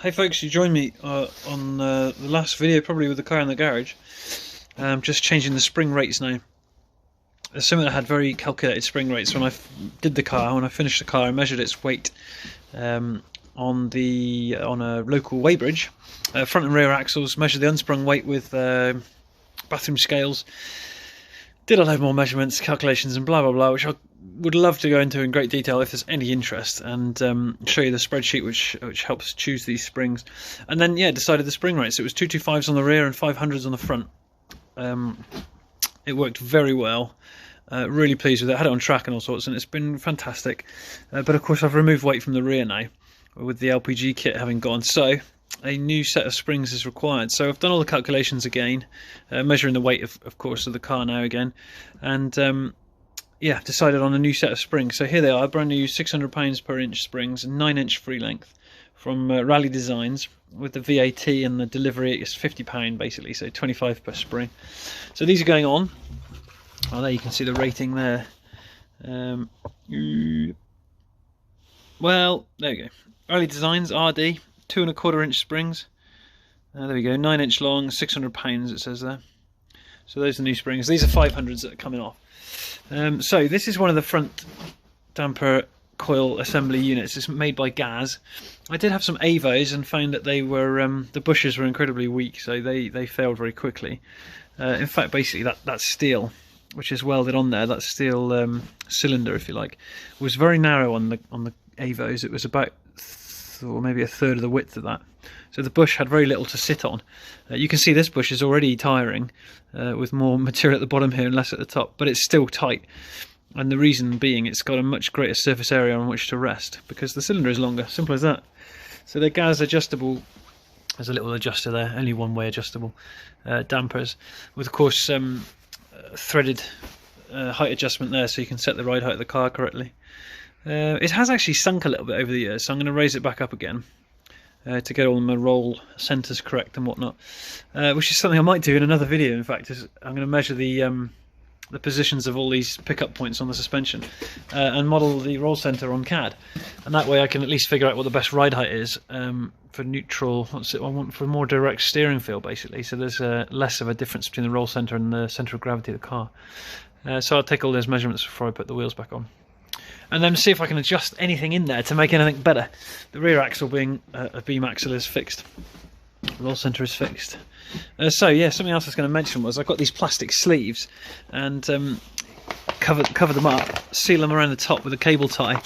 Hey folks, you joined me on the last video, probably with the car in the garage. Just changing the spring rates now. The Scimitar had very calculated spring rates. When I did the car, when I finished the car, I measured its weight on a local weighbridge, front and rear axles, measured the unsprung weight with bathroom scales, did a load more measurements, calculations and blah blah blah, which I would love to go into in great detail if there's any interest, and show you the spreadsheet which helps choose these springs. And then decided the spring rates. It was 225s on the rear and 500s on the front. It worked very well. Really pleased with it. I had it on track and all sorts, and it's been fantastic. But of course I've removed weight from the rear now, with the LPG kit having gone, so a new set of springs is required. So I've done all the calculations again, measuring the weight of course of the car now again, and decided on a new set of springs. So here they are, brand new £600 per inch springs, 9-inch free length from Rally Designs, with the VAT and the delivery is £50 basically, so 25 per spring. So these are going on. Oh, there you can see the rating there. Well, there we go. Rally Designs RD, 2¼ inch springs. There we go, 9-inch long, £600 it says there. So those are the new springs. These are 500s that are coming off. So this is one of the front damper coil assembly units. It's made by Gaz. I did have some Avos and found that they were the bushes were incredibly weak, so they failed very quickly. In fact, basically that steel, which is welded on there, that steel cylinder, if you like, was very narrow on the Avos. It was about or maybe a third of the width of that, so the bush had very little to sit on. You can see this bush is already tiring, with more material at the bottom here and less at the top, but it's still tight, and the reason being it's got a much greater surface area on which to rest because the cylinder is longer. Simple as that. So they're Gaz adjustable. There's a little adjuster there, only one way adjustable dampers, with of course threaded height adjustment there, so you can set the ride height of the car correctly. It has actually sunk a little bit over the years, so I'm going to raise it back up again to get all my roll centres correct and whatnot, which is something I might do in another video. In fact, I'm going to measure the positions of all these pickup points on the suspension and model the roll centre on CAD, and that way I can at least figure out what the best ride height is for neutral. I want for more direct steering feel basically, so there's less of a difference between the roll centre and the centre of gravity of the car. So I'll take all those measurements before I put the wheels back on, and then see if I can adjust anything in there to make anything better. The rear axle being a beam axle is fixed, the roll centre is fixed. So yeah, something else I was going to mention was I've got these plastic sleeves, and cover them up, seal them around the top with a cable tie.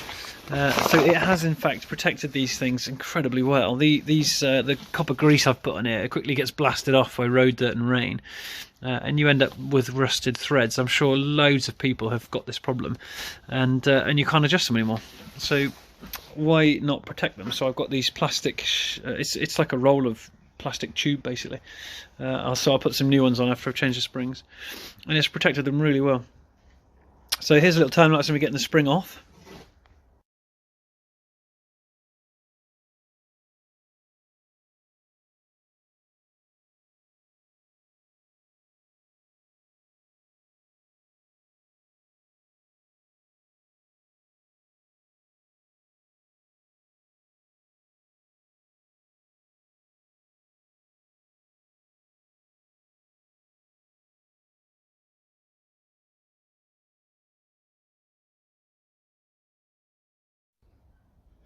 So it has in fact protected these things incredibly well. The copper grease I've put on it quickly gets blasted off by road dirt and rain, and you end up with rusted threads. I'm sure loads of people have got this problem, and you can't adjust them anymore. So why not protect them? So I've got these plastic. It's like a roll of plastic tube basically. So I'll put some new ones on after I've changed the springs, and it's protected them really well. So here's a little time lapse of me getting the spring off.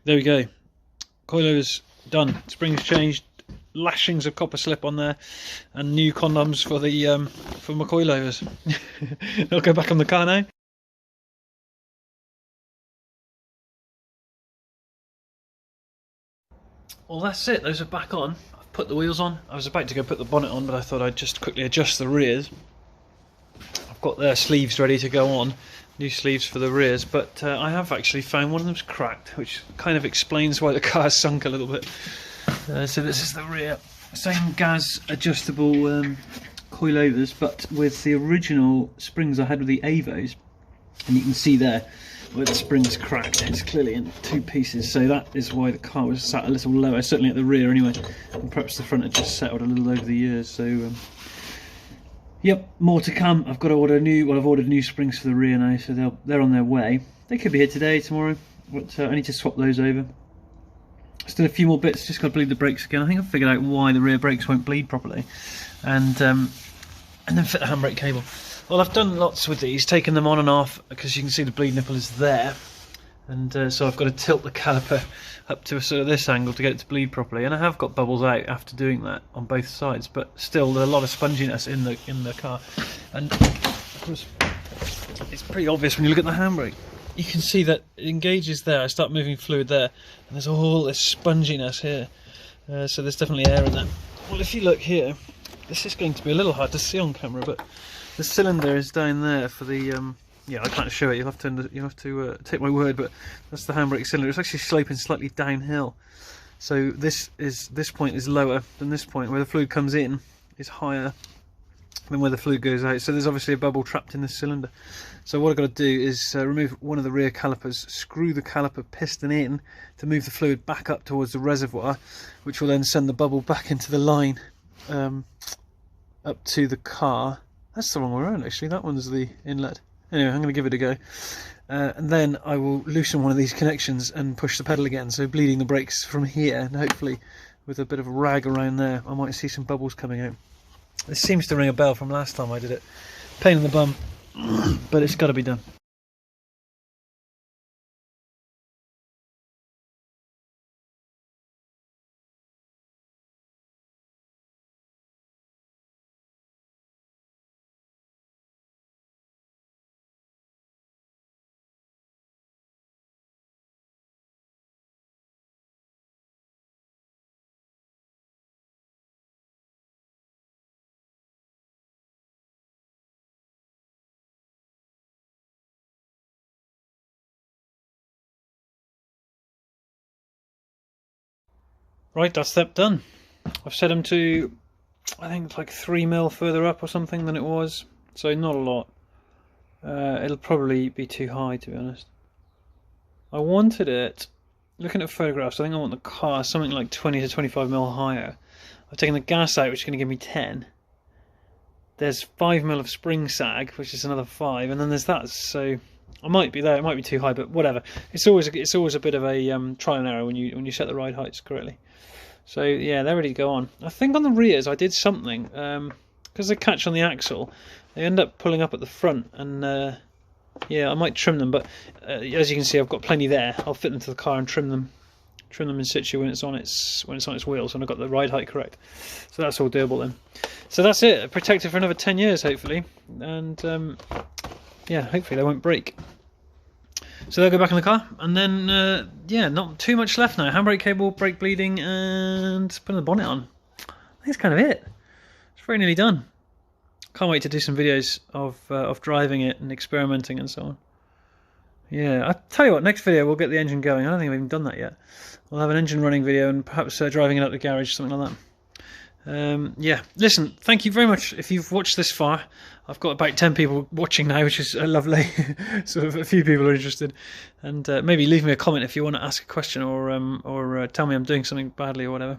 There we go, coilovers done, springs changed, lashings of copper slip on there, and new condoms for my coilovers. They'll go back on the car now. Well, that's it, those are back on. I've put the wheels on. I was about to go put the bonnet on, but I thought I'd just quickly adjust the rears. I've got their sleeves ready to go on, new sleeves for the rears, but I have actually found one of them's cracked, which kind of explains why the car's sunk a little bit. So this is the rear, same Gaz adjustable coilovers, but with the original springs I had with the Avos, and you can see there where the spring's cracked. It's clearly in two pieces, so that is why the car was sat a little lower, certainly at the rear anyway, and perhaps the front had just settled a little over the years. So yep, more to come. I've got to order I've ordered new springs for the rear now, so they're on their way. They could be here today, tomorrow, but I need to swap those over. Just did a few more bits, just got to bleed the brakes again. I think I've figured out why the rear brakes won't bleed properly. And then fit the handbrake cable. Well, I've done lots with these, taken them on and off, because you can see the bleed nipple is there. And so I've got to tilt the caliper up to a sort of this angle to get it to bleed properly. And I have got bubbles out after doing that on both sides, but still there's a lot of sponginess in the car. And of course, it's pretty obvious when you look at the handbrake. You can see that it engages there. I start moving fluid there, and there's all this sponginess here. So there's definitely air in there. Well, if you look here, this is going to be a little hard to see on camera, but the cylinder is down there for the. Yeah, I can't show it. You'll have to take my word, but that's the handbrake cylinder. It's actually sloping slightly downhill. So this point is lower than this point. Where the fluid comes in is higher than where the fluid goes out. So there's obviously a bubble trapped in this cylinder. So what I've got to do is remove one of the rear calipers, screw the caliper piston in to move the fluid back up towards the reservoir, which will then send the bubble back into the line up to the car. That's the wrong way around, actually. That one's the inlet. Anyway, I'm going to give it a go. And then I will loosen one of these connections and push the pedal again, so bleeding the brakes from here, and hopefully with a bit of a rag around there I might see some bubbles coming out. This seems to ring a bell from last time I did it. Pain in the bum, but it's got to be done. Right, that's that done. I've set them to, I think it's like 3 mil further up or something than it was, so not a lot. It'll probably be too high, to be honest. I wanted it, looking at photographs, I think I want the car something like 20 to 25 mil higher. I've taken the gas out, which is going to give me 10. There's 5 mil of spring sag, which is another 5, and then there's that, so I might be there. It might be too high, but whatever. It's always a bit of a trial and error when you set the ride heights correctly. So yeah, they're ready to go on. I think on the rears I did something because they catch on the axle. They end up pulling up at the front, and yeah, I might trim them. But as you can see, I've got plenty there. I'll fit them to the car and trim them in situ when it's on its wheels, and I've got the ride height correct. So that's all doable then. So that's it. Protected for another 10 years hopefully, and yeah, hopefully they won't break. So they'll go back in the car, and then yeah, not too much left now. Handbrake cable, brake bleeding, and putting the bonnet on. I think that's kind of it. It's very nearly done. Can't wait to do some videos of driving it and experimenting and so on. Yeah, I'll tell you what, next video we'll get the engine going. I don't think we've even done that yet. We'll have an engine running video and perhaps driving it out the garage, something like that. Yeah, listen, thank you very much if you've watched this far. I've got about 10 people watching now, which is lovely. Sort of a few people are interested, and maybe leave me a comment if you want to ask a question, or tell me I'm doing something badly or whatever.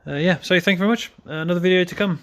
Yeah, so thank you very much. Another video to come.